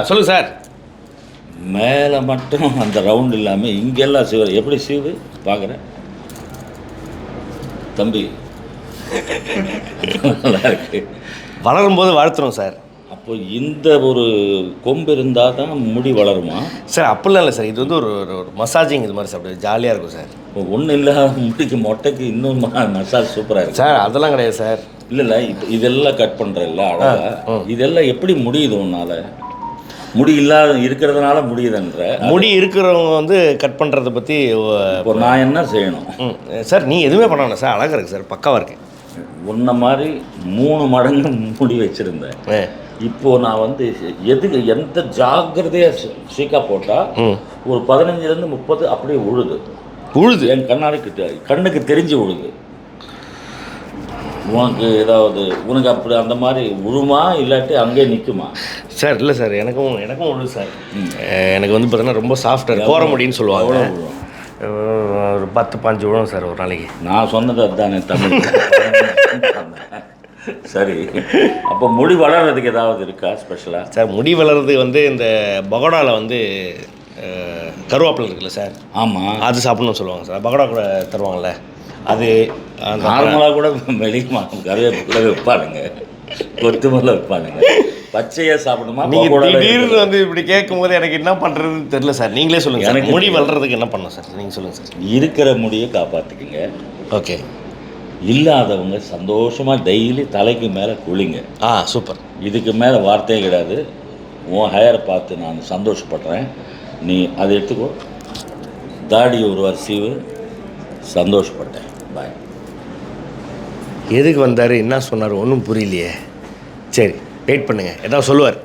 சொல்லுங்கள் சார். மேலே மட்டும் அந்த ரவுண்ட் இல்லாமல் இங்கெல்லாம் சீவு. எப்படி சீவு பார்க்குறேன் தம்பி? நல்லா இருக்கு. வளரும்போது வாழ்த்துறோம் சார். அப்போ இந்த ஒரு கொம்பு இருந்தால் தான் முடி வளருமா சார்? அப்படிலாம் இல்லை சார். இது வந்து ஒரு ஒரு மசாஜிங் இது மாதிரி சார். அப்படி ஜாலியாக இருக்கும் சார். இப்போ ஒன்றும் இல்லாத முடிக்கு மொட்டைக்கு இன்னும் மசாஜ் சூப்பராக இருக்குது சார். அதெல்லாம் கிடையாது சார். இல்லை இப்போ இதெல்லாம் கட் பண்ணுறதில்ல அழகாக. இதெல்லாம் எப்படி முடியுது உன்னால்? முடி இல்லாத இருக்கிறதுனால முடியுதுன்ற. முடி இருக்கிறவங்க வந்து கட் பண்ணுறதை பற்றி இப்போ நான் என்ன செய்யணும்? சார் நீங்கள் எதுவுமே பண்ண வேணாம் சார். அழகாக இருக்குது சார். பக்காவாக இருக்குது. உன்ன மாதிரி 3 மடங்கு முடி வச்சுருந்தேன். இப்போது நான் வந்து எதுக்கு எந்த ஜாக்கிரதையாக சீக்கா போட்டால் ஒரு 15லேருந்து 30 அப்படியே உழுது என் கண்ணுக்கு தெரிஞ்சு உழுது. உனக்கு ஏதாவது உனக்கு அப்படி அந்த மாதிரி உழுமா இல்லாட்டி அங்கேயே நிற்குமா? சார் இல்லை சார். எனக்கும் உழுது சார். எனக்கு வந்து பார்த்தீங்கன்னா ரொம்ப சாஃப்டாக கோர முடின்னு சொல்லுவாங்க. ஒரு 10-15 விழும் சார் ஒரு நாளைக்கு. நான் சொன்னது அதுதானே தமிழ். சரி. அப்போ முடி வளர்கிறதுக்கு ஏதாவது இருக்கா ஸ்பெஷலாக? சார் முடி வளர்றது வந்து இந்த பகோடாவில் வந்து கருவேப்பிலை இருக்குல்ல சார்? ஆமாம். அது சாப்பிட்ணுன்னு சொல்லுவாங்க சார். பகோடா கூட தருவாங்கள்ல அது. நார்மலாக கூட வெளியே கருவேப்பிலை வைப்பானுங்க, கொத்துமல்ல வைப்பானுங்க. பச்சையாக சாப்பிடணுமா? நீங்கள் திடீர்னு வந்து இப்படி கேட்கும்போது எனக்கு என்ன பண்ணுறதுன்னு தெரியல சார். நீங்களே சொல்லுங்கள். எனக்கு முடி வளர்கிறதுக்கு என்ன பண்ணணும் சார்? நீங்கள் சொல்லுங்கள் சார். இருக்கிற முடியை காப்பாற்றிக்குங்க. ஓகே. இல்லாதவங்க சந்தோஷமாக டெய்லி தலைக்கு மேலே குளிங்க. சூப்பர். இதுக்கு மேலே வார்த்தையே கிடையாது. உன் ஹேரை பார்த்து நான் சந்தோஷப்படுறேன். நீ அதை எடுத்துக்கோ. தாடி ஒரு வரிசீவு. சந்தோஷப்பட்டேன். பாய். எதுக்கு வந்தார், என்ன சொன்னார் ஒன்றும் புரியலையே. சரி வெயிட் பண்ணுங்கள், ஏதாவது சொல்லுவார்.